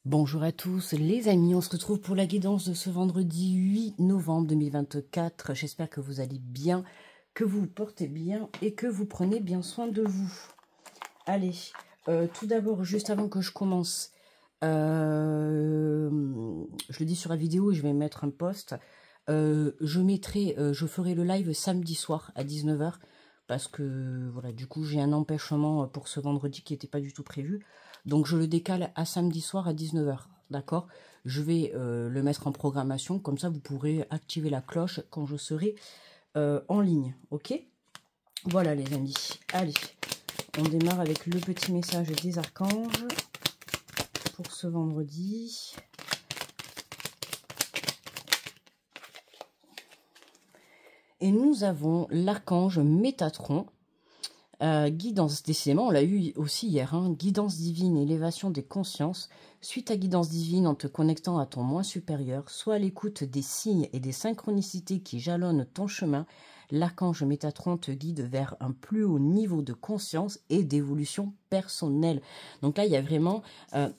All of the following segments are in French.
Bonjour à tous les amis, on se retrouve pour la guidance de ce vendredi 8 novembre 2024. J'espère que vous allez bien, que vous vous portez bien et que vous prenez bien soin de vous. Allez, tout d'abord, juste avant que je commence, je le dis sur la vidéo et je vais mettre un post. Je ferai le live samedi soir à 19 h parce que voilà, du coup j'ai un empêchement pour ce vendredi qui n'était pas du tout prévu. Donc je le décale à samedi soir à 19 h, d'accord? Je vais le mettre en programmation, comme ça vous pourrez activer la cloche quand je serai en ligne, ok? Voilà les amis, allez, on démarre avec le petit message des archanges pour ce vendredi. Et nous avons l'archange Métatron. Guidance, décidément, on l'a eu aussi hier, hein, guidance divine, élévation des consciences. Suite à guidance divine en te connectant à ton moi supérieur, soit à l'écoute des signes et des synchronicités qui jalonnent ton chemin, l'archange Métatron te guide vers un plus haut niveau de conscience et d'évolution personnelle. Donc là, il y a vraiment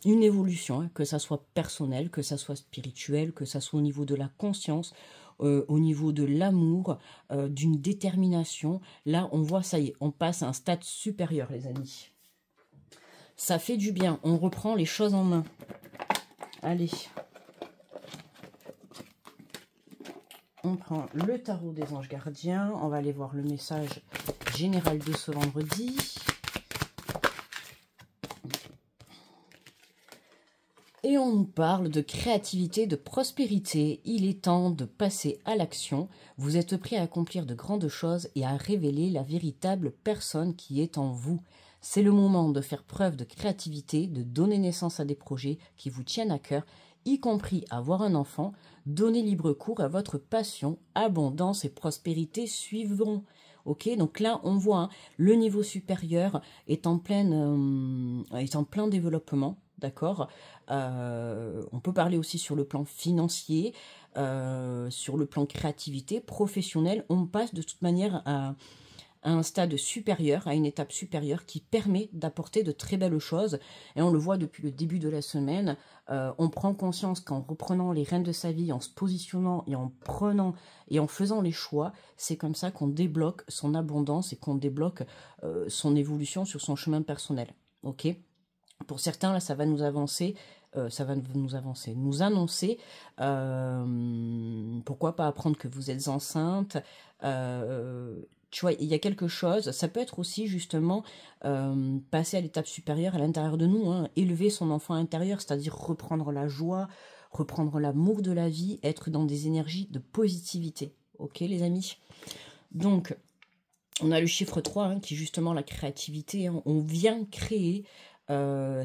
une évolution, hein, que ça soit personnel, que ça soit spirituel, que ça soit au niveau de la conscience, au niveau de l'amour, d'une détermination. Là, on voit, ça y est, on passe à un stade supérieur, les amis. Ça fait du bien, on reprend les choses en main. Allez. On prend le tarot des anges gardiens. On va aller voir le message général de ce vendredi. Et on nous parle de créativité, de prospérité. Il est temps de passer à l'action. Vous êtes prêt à accomplir de grandes choses et à révéler la véritable personne qui est en vous. C'est le moment de faire preuve de créativité, de donner naissance à des projets qui vous tiennent à cœur, y compris avoir un enfant. Donnez libre cours à votre passion. Abondance et prospérité suivront. Ok, donc là on voit, hein, le niveau supérieur est en plein développement. D'accord. On peut parler aussi sur le plan financier, sur le plan créativité, professionnel. On passe de toute manière à un stade supérieur, à une étape supérieure qui permet d'apporter de très belles choses. Et on le voit depuis le début de la semaine. On prend conscience qu'en reprenant les rênes de sa vie, en se positionnant et en prenant et en faisant les choix, c'est comme ça qu'on débloque son abondance et qu'on débloque son évolution sur son chemin personnel. Ok ? Pour certains, là, ça va nous avancer, nous annoncer, pourquoi pas apprendre que vous êtes enceinte, tu vois, il y a quelque chose, ça peut être aussi justement passer à l'étape supérieure à l'intérieur de nous, hein, élever son enfant intérieur, c'est-à-dire reprendre la joie, reprendre l'amour de la vie, être dans des énergies de positivité, ok les amis? Donc, on a le chiffre 3, hein, qui est justement la créativité, hein. On vient créer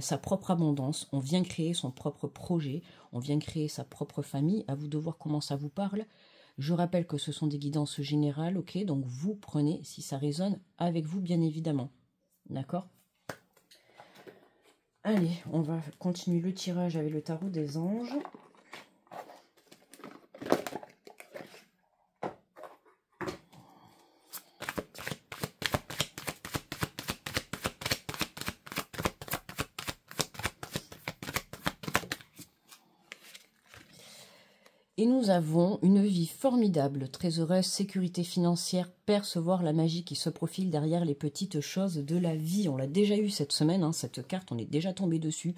sa propre abondance, on vient créer son propre projet, on vient créer sa propre famille. À vous de voir comment ça vous parle. Je rappelle que ce sont des guidances générales, ok? Donc vous prenez si ça résonne avec vous, bien évidemment. D'accord? Allez, on va continuer le tirage avec le tarot des anges. Et nous avons une vie formidable, très heureuse, sécurité financière, percevoir la magie qui se profile derrière les petites choses de la vie. On l'a déjà eu cette semaine, hein, cette carte, on est déjà tombé dessus.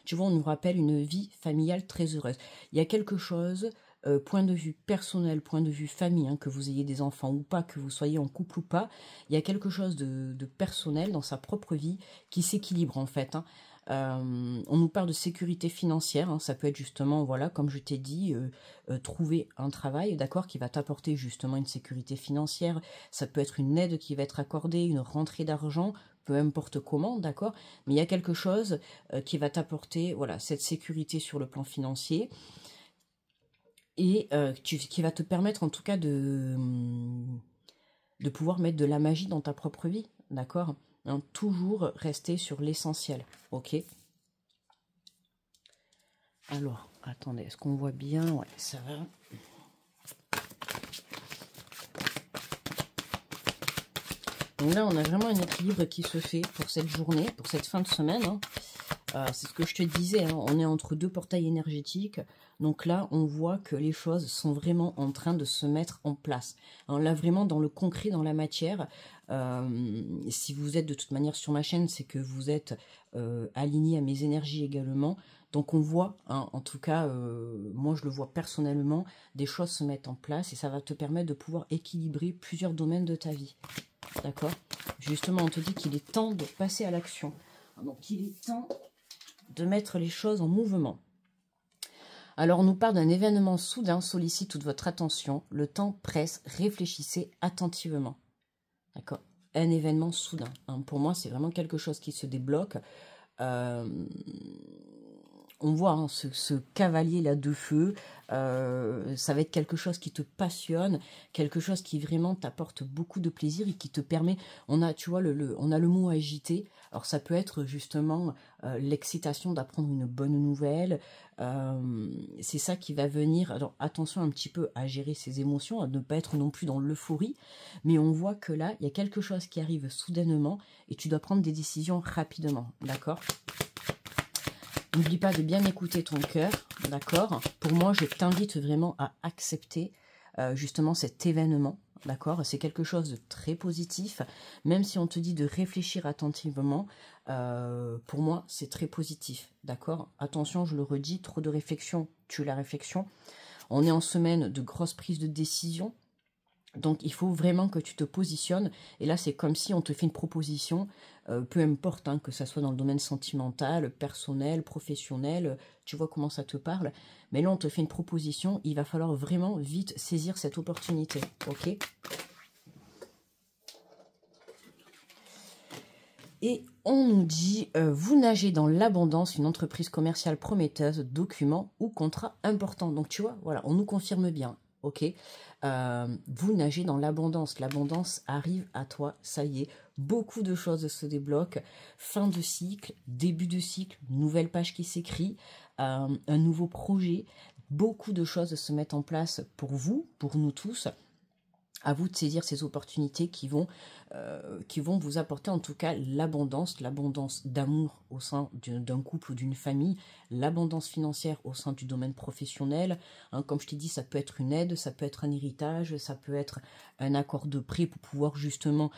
Tu vois, on nous rappelle une vie familiale très heureuse. Il y a quelque chose, point de vue personnel, point de vue famille, hein, que vous ayez des enfants ou pas, que vous soyez en couple ou pas, il y a quelque chose de personnel dans sa propre vie qui s'équilibre en fait, hein. On nous parle de sécurité financière, hein, ça peut être justement, voilà, comme je t'ai dit, trouver un travail, d'accord, qui va t'apporter justement une sécurité financière. Ça peut être une aide qui va être accordée, une rentrée d'argent, peu importe comment, d'accord, mais il y a quelque chose qui va t'apporter, voilà, cette sécurité sur le plan financier et qui va te permettre en tout cas de pouvoir mettre de la magie dans ta propre vie, d'accord, hein, toujours rester sur l'essentiel, ok. Alors, attendez, est-ce qu'on voit bien? Ouais, ça va. Donc là, on a vraiment un équilibre qui se fait pour cette journée, pour cette fin de semaine, hein. C'est ce que je te disais, hein, on est entre deux portails énergétiques. Donc là, on voit que les choses sont vraiment en train de se mettre en place. Alors là, vraiment dans le concret, dans la matière. Si vous êtes de toute manière sur ma chaîne, c'est que vous êtes aligné à mes énergies également. Donc on voit, hein, en tout cas, moi je le vois personnellement, des choses se mettent en place et ça va te permettre de pouvoir équilibrer plusieurs domaines de ta vie. D'accord? Justement, on te dit qu'il est temps de passer à l'action. Donc il est temps de mettre les choses en mouvement. Alors on nous parle d'un événement soudain, sollicite toute votre attention. Le temps presse, réfléchissez attentivement. D'accord? Un événement soudain. Hein. Pour moi, c'est vraiment quelque chose qui se débloque. On voit hein, ce cavalier là de feu, ça va être quelque chose qui te passionne, quelque chose qui vraiment t'apporte beaucoup de plaisir et qui te permet, on a, tu vois, on a le mot agité, alors ça peut être justement l'excitation d'apprendre une bonne nouvelle, c'est ça qui va venir, alors attention un petit peu à gérer ses émotions, à ne pas être non plus dans l'euphorie, mais on voit que là, il y a quelque chose qui arrive soudainement et tu dois prendre des décisions rapidement, d'accord ? N'oublie pas de bien écouter ton cœur, d'accord? Pour moi, je t'invite vraiment à accepter justement cet événement, d'accord? C'est quelque chose de très positif, même si on te dit de réfléchir attentivement, pour moi, c'est très positif, d'accord? Attention, je le redis, trop de réflexion tue la réflexion. On est en semaine de grosses prises de décision. Donc, il faut vraiment que tu te positionnes. Et là, c'est comme si on te fait une proposition, peu importe, hein, que ça soit dans le domaine sentimental, personnel, professionnel, tu vois comment ça te parle. Mais là, on te fait une proposition, il va falloir vraiment vite saisir cette opportunité, ok? Et on nous dit, vous nagez dans l'abondance, une entreprise commerciale prometteuse, documents ou contrats importants. Donc, tu vois, voilà, on nous confirme bien. Ok, vous nagez dans l'abondance. L'abondance arrive à toi, ça y est. Beaucoup de choses se débloquent. Fin de cycle, début de cycle, nouvelle page qui s'écrit, un nouveau projet. Beaucoup de choses se mettent en place pour vous, pour nous tous. À vous de saisir ces opportunités qui vont vous apporter en tout cas l'abondance d'amour au sein d'un couple ou d'une famille, l'abondance financière au sein du domaine professionnel. Hein, comme je t'ai dit, ça peut être une aide, ça peut être un héritage, ça peut être un accord de prêt pour pouvoir justement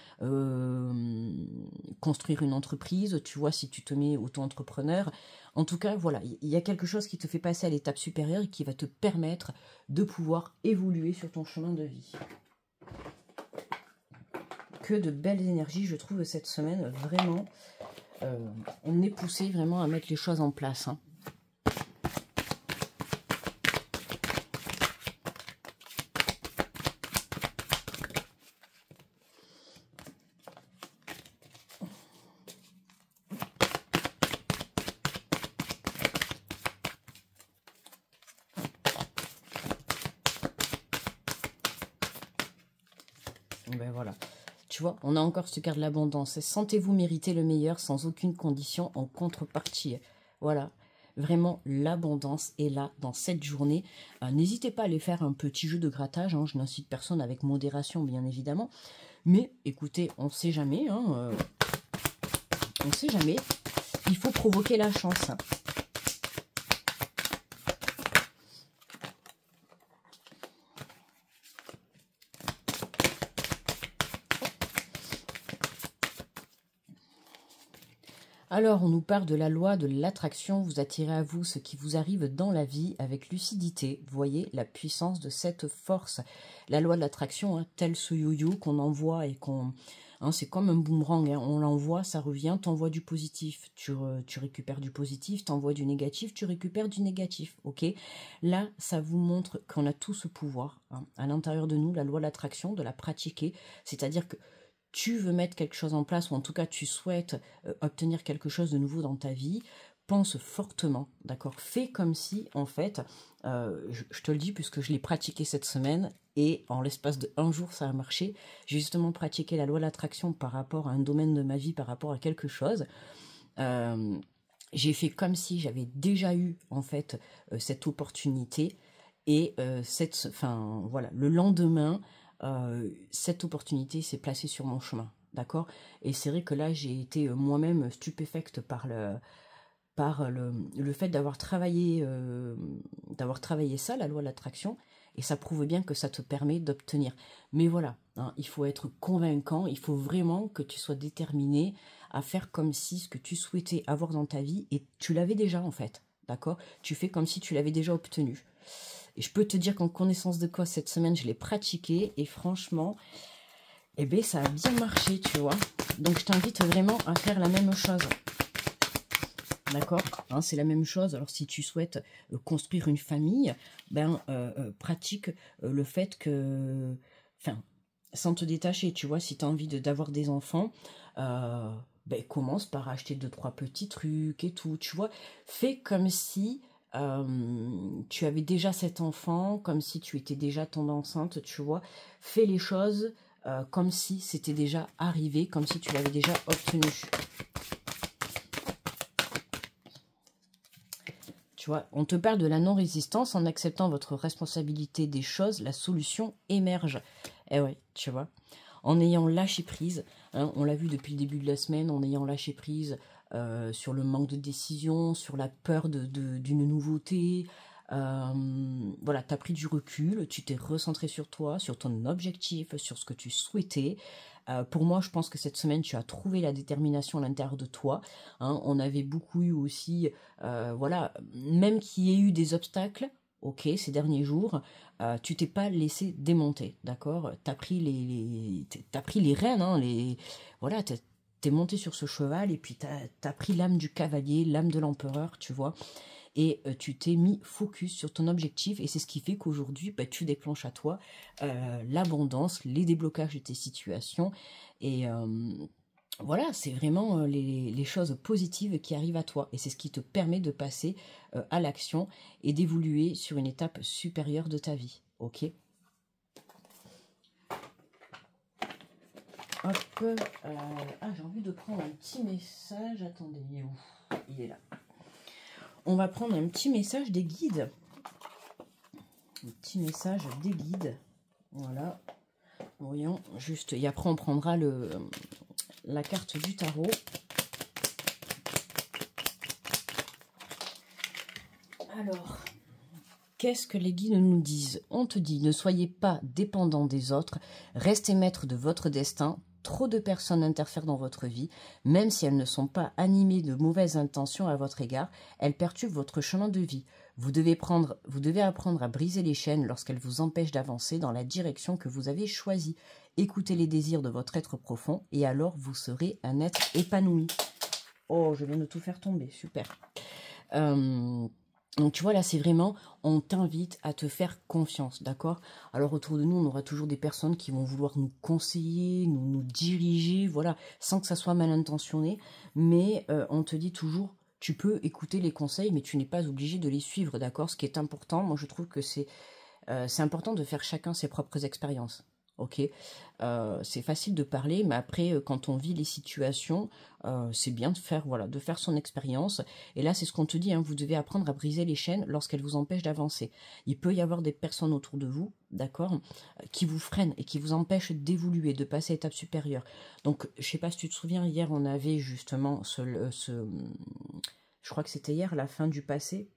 construire une entreprise, tu vois, si tu te mets auto-entrepreneur. En tout cas, voilà, il y a quelque chose qui te fait passer à l'étape supérieure et qui va te permettre de pouvoir évoluer sur ton chemin de vie. Que de belles énergies, je trouve, cette semaine. Vraiment, on est poussé vraiment à mettre les choses en place. Hein. Ben voilà. Tu vois, on a encore ce cœur de l'abondance. Sentez-vous mériter le meilleur sans aucune condition en contrepartie. Voilà, vraiment l'abondance est là dans cette journée. N'hésitez pas à aller faire un petit jeu de grattage. Hein. Je n'incite personne avec modération, bien évidemment. Mais écoutez, on ne sait jamais. Hein, on ne sait jamais. Il faut provoquer la chance. Alors, on nous parle de la loi de l'attraction. Vous attirez à vous ce qui vous arrive dans la vie avec lucidité. Voyez la puissance de cette force. La loi de l'attraction, hein, tel ce yo-yo qu'on envoie et qu'on... Hein, c'est comme un boomerang. Hein, on l'envoie, ça revient, t'envoies du positif, tu récupères du positif, t'envoies du négatif, tu récupères du négatif. Ok. Là, ça vous montre qu'on a tout ce pouvoir hein, à l'intérieur de nous, la loi de l'attraction, de la pratiquer. C'est-à-dire que tu veux mettre quelque chose en place, ou en tout cas tu souhaites obtenir quelque chose de nouveau dans ta vie, pense fortement, d'accord? Fais comme si, en fait, je te le dis puisque je l'ai pratiqué cette semaine, et en l'espace de 1 jour, ça a marché. J'ai justement pratiqué la loi de l'attraction par rapport à un domaine de ma vie, par rapport à quelque chose. J'ai fait comme si j'avais déjà eu, en fait, cette opportunité, et voilà, le lendemain, cette opportunité s'est placée sur mon chemin, d'accord? Et c'est vrai que là, j'ai été moi-même stupéfacte par par le fait d'avoir travaillé ça, la loi de l'attraction, et ça prouve bien que ça te permet d'obtenir. Mais voilà, hein, il faut être convaincant, il faut vraiment que tu sois déterminé à faire comme si ce que tu souhaitais avoir dans ta vie, et tu l'avais déjà en fait, d'accord? Tu fais comme si tu l'avais déjà obtenu. Et je peux te dire qu'en connaissance de cause, cette semaine, je l'ai pratiqué, et franchement, eh bien, ça a bien marché, tu vois. Donc, je t'invite vraiment à faire la même chose. D'accord, hein, c'est la même chose. Alors, si tu souhaites construire une famille, ben, pratique le fait que... Enfin, sans te détacher, tu vois, si tu as envie d'avoir des enfants, ben, commence par acheter 2-3 petits trucs et tout, tu vois. Fais comme si tu avais déjà cet enfant, comme si tu étais déjà tombée enceinte, tu vois. Fais les choses comme si c'était déjà arrivé, comme si tu l'avais déjà obtenu. Tu vois, on te parle de la non-résistance. En acceptant votre responsabilité des choses, la solution émerge. Eh ouais, tu vois. En ayant lâché prise, hein, on l'a vu depuis le début de la semaine, en ayant lâché prise sur le manque de décision, sur la peur d'une nouveauté. Voilà, tu as pris du recul, tu t'es recentré sur toi, sur ton objectif, sur ce que tu souhaitais. Pour moi, je pense que cette semaine, tu as trouvé la détermination à l'intérieur de toi. Hein. On avait beaucoup eu aussi, voilà, même qu'il y ait eu des obstacles, ok, ces derniers jours, tu t'es pas laissé démonter, d'accord? T'as pris les rênes, hein, voilà, t'es monté sur ce cheval et puis t'as pris l'âme du cavalier, l'âme de l'empereur, tu vois, et tu t'es mis focus sur ton objectif, et c'est ce qui fait qu'aujourd'hui, bah, tu déclenches à toi l'abondance, les déblocages de tes situations, et voilà, c'est vraiment les choses positives qui arrivent à toi, et c'est ce qui te permet de passer à l'action et d'évoluer sur une étape supérieure de ta vie, ok? Hop, j'ai envie de prendre un petit message, attendez, il est où? Il est là. On va prendre un petit message des guides. Un petit message des guides. Voilà. Voyons, juste. Et après, on prendra la carte du tarot. Alors, qu'est-ce que les guides nous disent? On te dit, ne soyez pas dépendant des autres. Restez maître de votre destin. Trop de personnes interfèrent dans votre vie, même si elles ne sont pas animées de mauvaises intentions à votre égard, elles perturbent votre chemin de vie. Vous devez apprendre à briser les chaînes lorsqu'elles vous empêchent d'avancer dans la direction que vous avez choisie. Écoutez les désirs de votre être profond et alors vous serez un être épanoui. Oh, je viens de tout faire tomber, super. Donc tu vois, là, c'est vraiment, on t'invite à te faire confiance, d'accord? Alors autour de nous, on aura toujours des personnes qui vont vouloir nous conseiller, nous diriger, voilà, sans que ça soit mal intentionné. Mais on te dit toujours, tu peux écouter les conseils, mais tu n'es pas obligé de les suivre, d'accord? Ce qui est important, moi je trouve que c'est important de faire chacun ses propres expériences. Ok, c'est facile de parler, mais après, quand on vit les situations, c'est bien de faire, voilà, de faire son expérience. Et là, c'est ce qu'on te dit, hein, vous devez apprendre à briser les chaînes lorsqu'elles vous empêchent d'avancer. Il peut y avoir des personnes autour de vous, d'accord, qui vous freinent et qui vous empêchent d'évoluer, de passer à l'étape supérieure. Donc, je sais pas si tu te souviens, hier, on avait justement je crois que c'était hier, la fin du passé.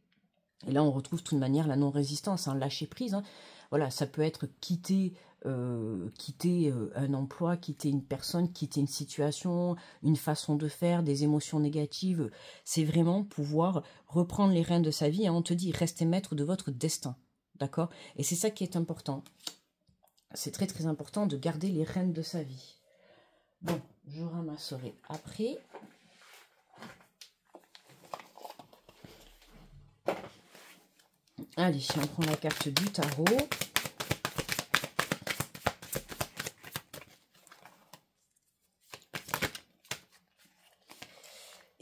Et là, on retrouve de toute manière la non-résistance, hein, lâcher prise. Hein. Voilà, ça peut être quitter un emploi, quitter une personne, quitter une situation, une façon de faire, des émotions négatives. C'est vraiment pouvoir reprendre les rênes de sa vie. Hein. On te dit, restez maître de votre destin. D'accord? Et c'est ça qui est important. C'est très très important de garder les rênes de sa vie. Bon, je ramasserai après. Allez, on prend la carte du tarot.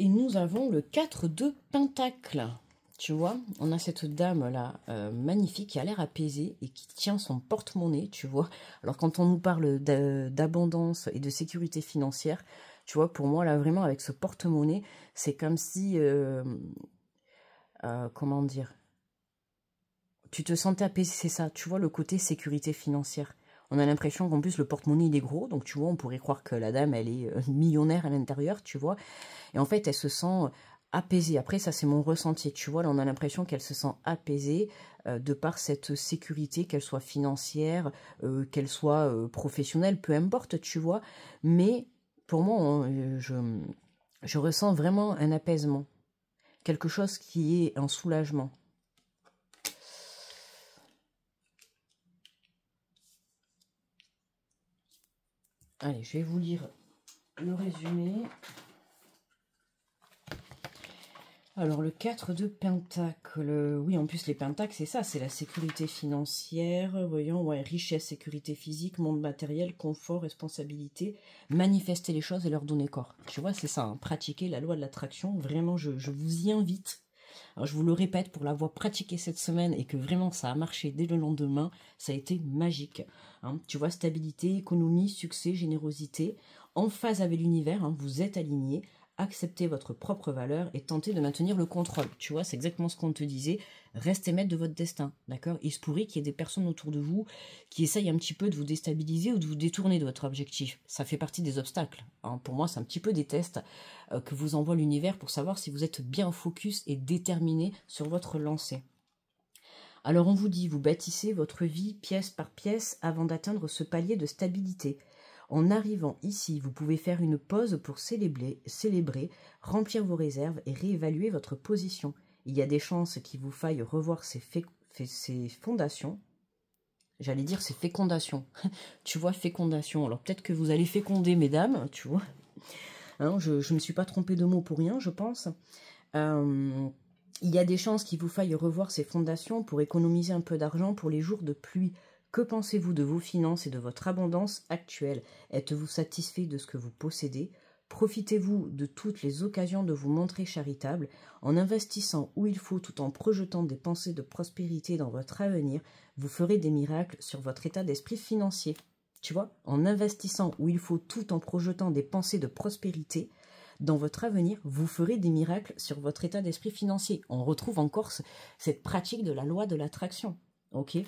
Et nous avons le 4 de Pentacles. Tu vois, on a cette dame-là magnifique qui a l'air apaisée et qui tient son porte-monnaie, tu vois. Alors quand on nous parle d'abondance et de sécurité financière, tu vois, pour moi, là, vraiment, avec ce porte-monnaie, c'est comme si... comment dire, tu te sentais apaisé, c'est ça, tu vois, le côté sécurité financière. On a l'impression qu'en plus, le porte-monnaie, il est gros, donc tu vois, on pourrait croire que la dame, elle est millionnaire à l'intérieur, tu vois. Et en fait, elle se sent apaisée. Après, ça, c'est mon ressenti. Tu vois, là, on a l'impression qu'elle se sent apaisée de par cette sécurité, qu'elle soit financière, qu'elle soit professionnelle, peu importe, tu vois. Mais pour moi, je ressens vraiment un apaisement. Quelque chose qui est un soulagement. Allez, je vais vous lire le résumé. Alors, le 4 de Pentacle. Oui, en plus, les Pentacles, c'est ça. C'est la sécurité financière. Voyons, ouais, richesse, sécurité physique, monde matériel, confort, responsabilité. Manifester les choses et leur donner corps. Tu vois, c'est ça. Hein, pratiquer la loi de l'attraction. Vraiment, je vous y invite. Alors, je vous le répète, pour l'avoir pratiqué cette semaine et que vraiment ça a marché dès le lendemain, ça a été magique. Hein. Tu vois, stabilité, économie, succès, générosité, en phase avec l'univers, hein, vous êtes aligné, acceptez votre propre valeur et tentez de maintenir le contrôle. Tu vois, c'est exactement ce qu'on te disait, restez maître de votre destin, d'accord? Il se pourrait qu'il y ait des personnes autour de vous qui essayent un petit peu de vous déstabiliser ou de vous détourner de votre objectif. Ça fait partie des obstacles. Hein. Pour moi, c'est un petit peu des tests que vous envoie l'univers pour savoir si vous êtes bien focus et déterminé sur votre lancée. Alors on vous dit, vous bâtissez votre vie pièce par pièce avant d'atteindre ce palier de stabilité. En arrivant ici, vous pouvez faire une pause pour célébrer, remplir vos réserves et réévaluer votre position. Il y a des chances qu'il vous faille revoir ces fondations. J'allais dire ces fécondations. Tu vois, fécondation. Alors peut-être que vous allez féconder, mesdames, tu vois. Hein, je ne me suis pas trompée de mots pour rien, je pense. Il y a des chances qu'il vous faille revoir ces fondations pour économiser un peu d'argent pour les jours de pluie. Que pensez-vous de vos finances et de votre abondance actuelle? Êtes-vous satisfait de ce que vous possédez? Profitez-vous de toutes les occasions de vous montrer charitable en investissant où il faut tout en projetant des pensées de prospérité dans votre avenir? Vous ferez des miracles sur votre état d'esprit financier. Tu vois, en investissant où il faut tout en projetant des pensées de prospérité dans votre avenir, vous ferez des miracles sur votre état d'esprit financier. On retrouve encore cette pratique de la loi de l'attraction. Ok ?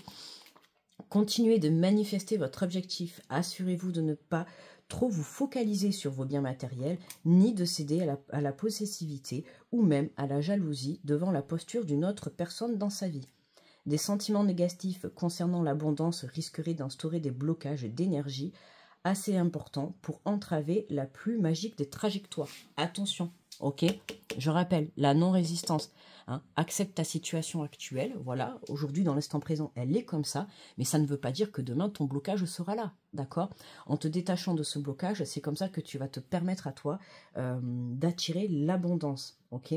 Continuez de manifester votre objectif. Assurez-vous de ne pas trop vous focaliser sur vos biens matériels, ni de céder à la possessivité ou même à la jalousie devant la posture d'une autre personne dans sa vie. Des sentiments négatifs concernant l'abondance risqueraient d'instaurer des blocages d'énergie assez importants pour entraver la plus magique des trajectoires. Attention, ok? Je rappelle, la non-résistance. Hein, accepte ta situation actuelle, voilà, aujourd'hui dans l'instant présent, elle est comme ça, mais ça ne veut pas dire que demain ton blocage sera là, d'accord? En te détachant de ce blocage, c'est comme ça que tu vas te permettre à toi d'attirer l'abondance, ok?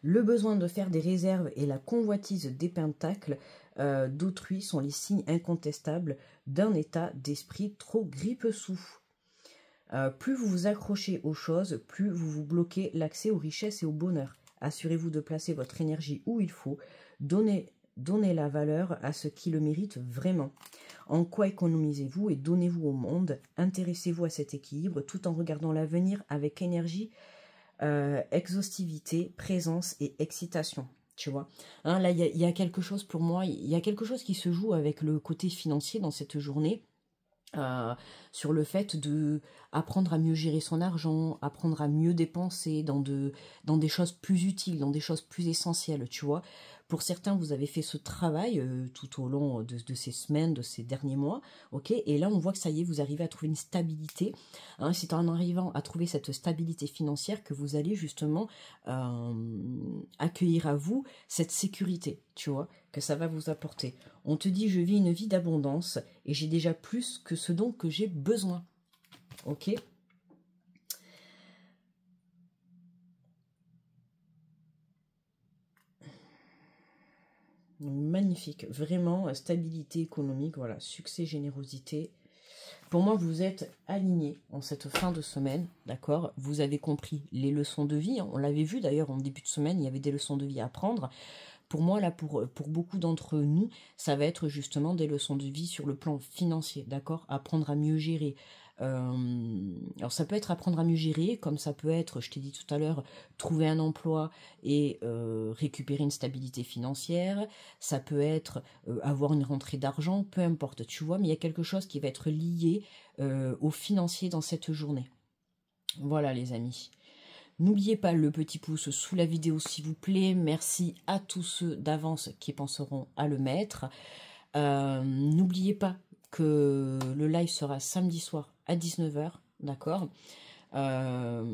Le besoin de faire des réserves et la convoitise des pentacles d'autrui sont les signes incontestables d'un état d'esprit trop grippe-sous. Plus vous vous accrochez aux choses, plus vous vous bloquez l'accès aux richesses et au bonheur. Assurez-vous de placer votre énergie où il faut. Donnez la valeur à ce qui le mérite vraiment. En quoi économisez-vous et donnez-vous au monde? Intéressez-vous à cet équilibre tout en regardant l'avenir avec énergie, exhaustivité, présence et excitation. Tu vois, hein, là, il y a quelque chose pour moi, il y a quelque chose qui se joue avec le côté financier dans cette journée. Sur le fait de apprendre à mieux gérer son argent, apprendre à mieux dépenser dans des choses plus utiles, dans des choses plus essentielles, tu vois. Pour certains, vous avez fait ce travail tout au long de ces semaines, de ces derniers mois, ok. Et là, on voit que ça y est, vous arrivez à trouver une stabilité. Hein, c'est en arrivant à trouver cette stabilité financière que vous allez justement accueillir à vous cette sécurité, tu vois, que ça va vous apporter. On te dit, je vis une vie d'abondance et j'ai déjà plus que ce dont que j'ai besoin. Ok ? Magnifique. Vraiment, stabilité économique, voilà, succès, générosité. Pour moi, vous êtes alignés en cette fin de semaine, d'accord? Vous avez compris les leçons de vie. On l'avait vu d'ailleurs en début de semaine, il y avait des leçons de vie à prendre. Pour moi, là, pour beaucoup d'entre nous, ça va être justement des leçons de vie sur le plan financier, d'accord? Apprendre à mieux gérer. Alors, ça peut être apprendre à mieux gérer, comme ça peut être, je t'ai dit tout à l'heure, trouver un emploi et récupérer une stabilité financière. Ça peut être avoir une rentrée d'argent, peu importe, tu vois, mais il y a quelque chose qui va être lié au financier dans cette journée. Voilà, les amis. N'oubliez pas le petit pouce sous la vidéo s'il vous plaît. Merci à tous ceux d'avance qui penseront à le mettre. N'oubliez pas que le live sera samedi soir à 19 h, d'accord. Voilà,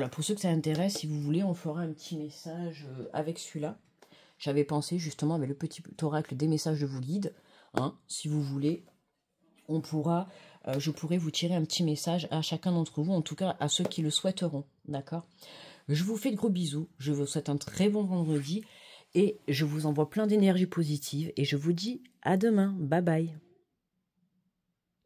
pour ceux que ça intéresse, si vous voulez, on fera un petit message avec celui-là. J'avais pensé justement avec le petit oracle des messages de vos guides. Hein, si vous voulez, on pourra, je pourrais vous tirer un petit message à chacun d'entre vous, en tout cas à ceux qui le souhaiteront, d'accord. Je vous fais de gros bisous, je vous souhaite un très bon vendredi et je vous envoie plein d'énergie positive et je vous dis à demain, bye bye.